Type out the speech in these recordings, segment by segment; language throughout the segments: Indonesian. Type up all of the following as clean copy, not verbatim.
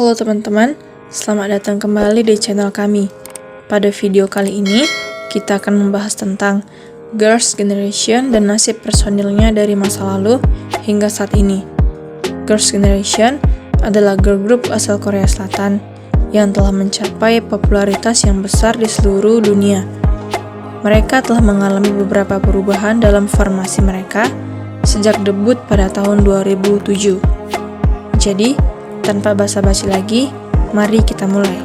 Halo teman-teman, selamat datang kembali di channel kami. Pada video kali ini, kita akan membahas tentang Girls' Generation dan nasib personilnya dari masa lalu hingga saat ini. Girls' Generation adalah girl group asal Korea Selatan yang telah mencapai popularitas yang besar di seluruh dunia. Mereka telah mengalami beberapa perubahan dalam formasi mereka sejak debut pada tahun 2007. Jadi, tanpa basa-basi lagi, mari kita mulai.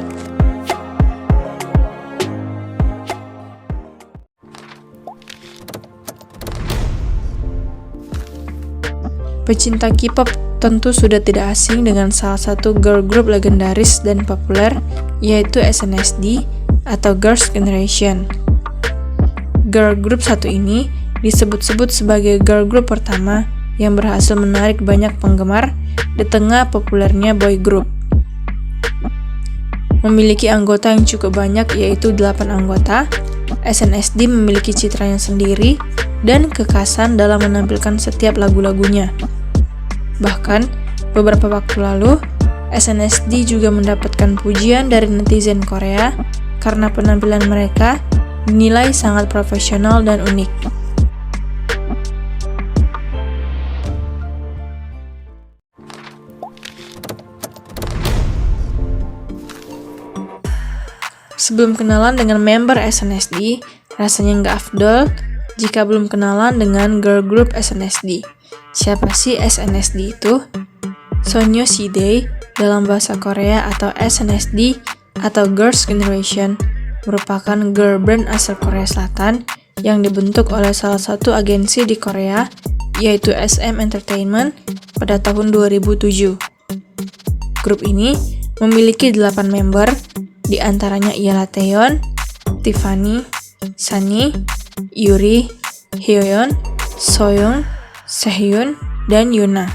Pecinta K-pop tentu sudah tidak asing dengan salah satu girl group legendaris dan populer, yaitu SNSD atau Girls' Generation. Girl group satu ini disebut-sebut sebagai girl group pertama yang berhasil menarik banyak penggemar di tengah populernya boy group. Memiliki anggota yang cukup banyak, yaitu 8 anggota, SNSD memiliki citranya sendiri dan kekhasan dalam menampilkan setiap lagu-lagunya. Bahkan, beberapa waktu lalu, SNSD juga mendapatkan pujian dari netizen Korea karena penampilan mereka dinilai sangat profesional dan unik. Sebelum kenalan dengan member SNSD, rasanya nggak afdol jika belum kenalan dengan girl group SNSD. Siapa sih SNSD itu? Sonyo Sidae dalam bahasa Korea atau SNSD atau Girls' Generation merupakan girl band asal Korea Selatan yang dibentuk oleh salah satu agensi di Korea, yaitu SM Entertainment pada tahun 2007. Grup ini memiliki 8 member, di antaranya ialah Taeyeon, Tiffany, Sunny, Yuri, Hyeon, Soyoung, Sehun, dan Yuna.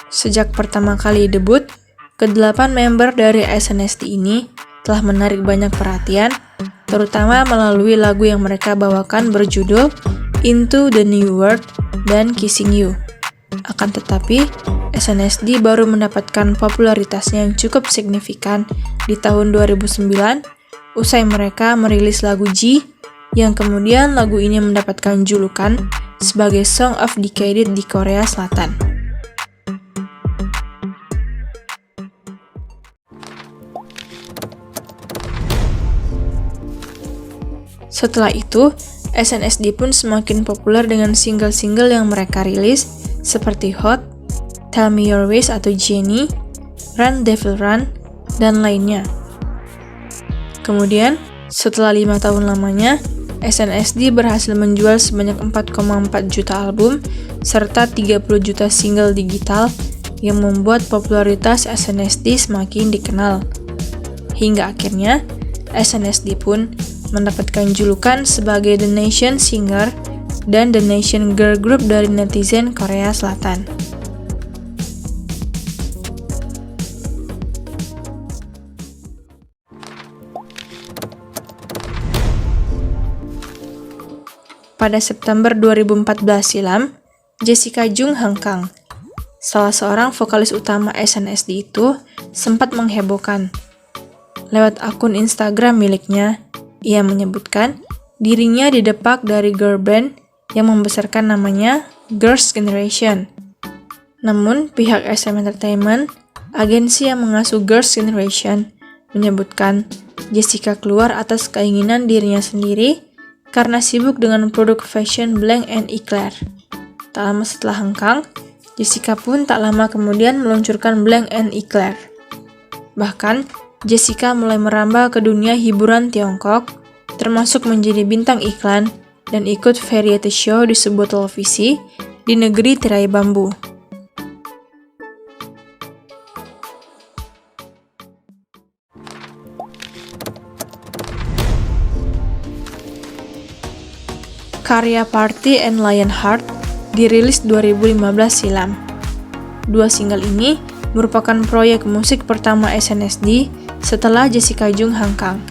Sejak pertama kali debut, ke-8 member dari SNSD ini telah menarik banyak perhatian, terutama melalui lagu yang mereka bawakan berjudul Into the New World dan Kissing You. Akan tetapi, SNSD baru mendapatkan popularitasnya yang cukup signifikan di tahun 2009 usai mereka merilis lagu G, yang kemudian lagu ini mendapatkan julukan sebagai Song of Decade di Korea Selatan. Setelah itu, SNSD pun semakin populer dengan single-single yang mereka rilis seperti Hot, Tell Me Your Ways atau Jennie, Run Devil Run, dan lainnya. Kemudian, setelah 5 tahun lamanya, SNSD berhasil menjual sebanyak 4,4 juta album serta 30 juta single digital yang membuat popularitas SNSD semakin dikenal. Hingga akhirnya, SNSD pun mendapatkan julukan sebagai The Nation Singer dan The Nation Girl Group dari netizen Korea Selatan. Pada September 2014 silam, Jessica Jung Hangkang, salah seorang vokalis utama SNSD itu, sempat menghebohkan. Lewat akun Instagram miliknya, ia menyebutkan dirinya didepak dari girl band yang membesarkan namanya Girls' Generation. Namun, pihak SM Entertainment, agensi yang mengasuh Girls' Generation, menyebutkan Jessica keluar atas keinginan dirinya sendiri karena sibuk dengan produk fashion Blank & Eclair. Tak lama setelah Hangkang, Jessica pun tak lama kemudian meluncurkan Blank & Eclair. Bahkan, Jessica mulai merambah ke dunia hiburan Tiongkok, termasuk menjadi bintang iklan dan ikut variety show di sebuah televisi di negeri tirai bambu. Karya Party and Lionheart dirilis 2015 silam. Dua single ini merupakan proyek musik pertama SNSD setelah Jessica Jung Hangkang.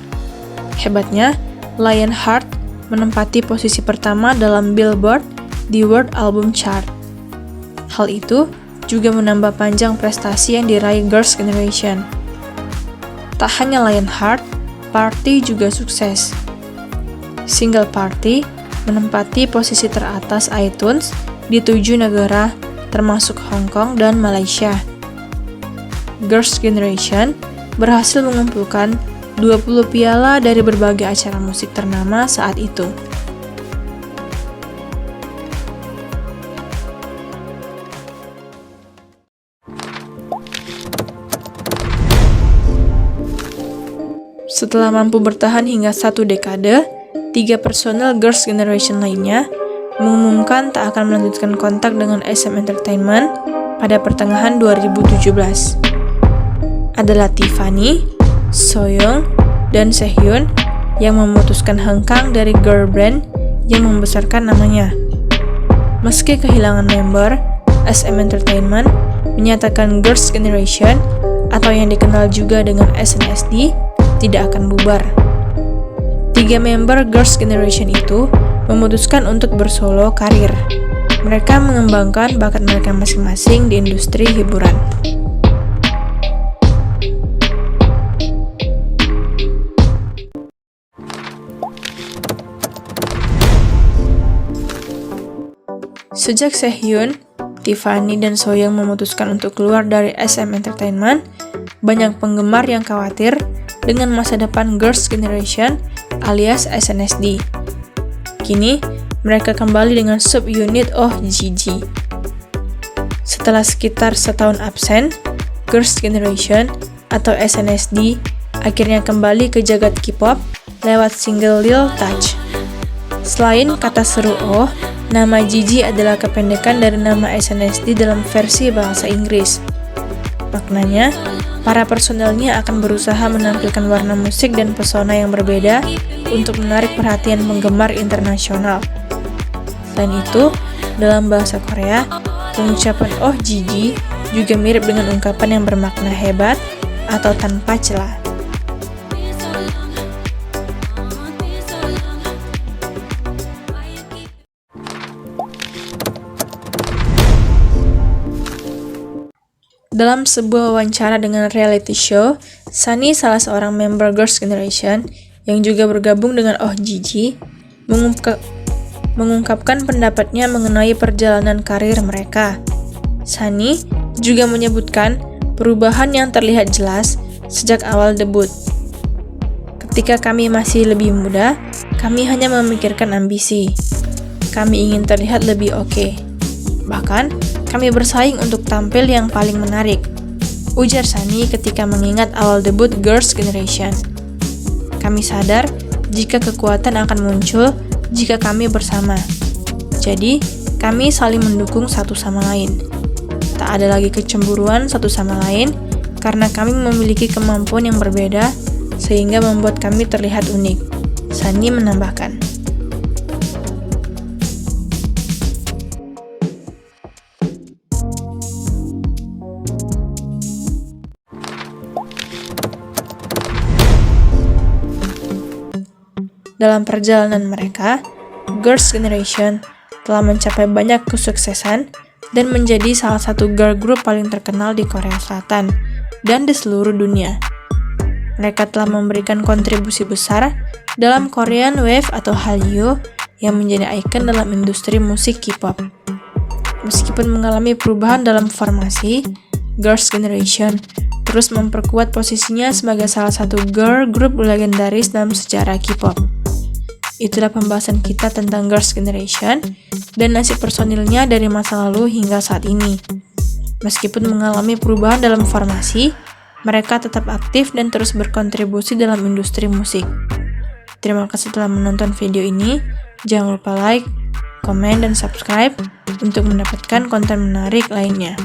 Hebatnya, Lionheart menempati posisi pertama dalam Billboard di World Album Chart. Hal itu juga menambah panjang prestasi yang diraih Girls' Generation. Tak hanya Lionheart, Party juga sukses. Single Party menempati posisi teratas iTunes di 7 negara termasuk Hong Kong dan Malaysia. Girls' Generation berhasil mengumpulkan 20 piala dari berbagai acara musik ternama saat itu. Setelah mampu bertahan hingga 1 dekade, 3 personel Girls' Generation lainnya mengumumkan tak akan melanjutkan kontak dengan SM Entertainment pada pertengahan 2017. Adalah Tiffany, Soyoung, dan Sehhyun yang memutuskan hengkang dari girl band yang membesarkan namanya. Meski kehilangan member, SM Entertainment menyatakan Girls' Generation atau yang dikenal juga dengan SNSD tidak akan bubar. 3 member Girls' Generation itu memutuskan untuk bersolo karir. Mereka mengembangkan bakat mereka masing-masing di industri hiburan. Sejak Sehhyun, Tiffany, dan Soyoung memutuskan untuk keluar dari SM Entertainment, banyak penggemar yang khawatir dengan masa depan Girls' Generation alias SNSD. Kini, mereka kembali dengan subunit Oh Gigi. Setelah sekitar setahun absen, Girls' Generation atau SNSD akhirnya kembali ke jagat K-pop lewat single Lil Touch. Selain kata seru Oh, nama Gigi adalah kependekan dari nama SNSD dalam versi bahasa Inggris. Maknanya, para personelnya akan berusaha menampilkan warna musik dan pesona yang berbeda untuk menarik perhatian penggemar internasional. Selain itu, dalam bahasa Korea, pengucapan Oh Gigi juga mirip dengan ungkapan yang bermakna hebat atau tanpa celah. Dalam sebuah wawancara dengan reality show, Sunny, salah seorang member Girls' Generation yang juga bergabung dengan Oh Gigi, mengungkapkan pendapatnya mengenai perjalanan karir mereka. Sunny juga menyebutkan perubahan yang terlihat jelas sejak awal debut. Ketika kami masih lebih muda, kami hanya memikirkan ambisi. Kami ingin terlihat lebih oke. Bahkan, kami bersaing untuk tampil yang paling menarik, ujar Sunny ketika mengingat awal debut Girls' Generation. Kami sadar jika kekuatan akan muncul jika kami bersama. Jadi, kami saling mendukung satu sama lain. Tak ada lagi kecemburuan satu sama lain karena kami memiliki kemampuan yang berbeda sehingga membuat kami terlihat unik, Sunny menambahkan. Dalam perjalanan mereka, Girls' Generation telah mencapai banyak kesuksesan dan menjadi salah satu girl group paling terkenal di Korea Selatan dan di seluruh dunia. Mereka telah memberikan kontribusi besar dalam Korean Wave atau Hallyu yang menjadi ikon dalam industri musik K-pop. Meskipun mengalami perubahan dalam formasi, Girls' Generation terus memperkuat posisinya sebagai salah satu girl group legendaris dalam sejarah K-pop. Itulah pembahasan kita tentang Girls' Generation dan nasib personilnya dari masa lalu hingga saat ini. Meskipun mengalami perubahan dalam formasi, mereka tetap aktif dan terus berkontribusi dalam industri musik. Terima kasih telah menonton video ini. Jangan lupa like, komen, dan subscribe untuk mendapatkan konten menarik lainnya.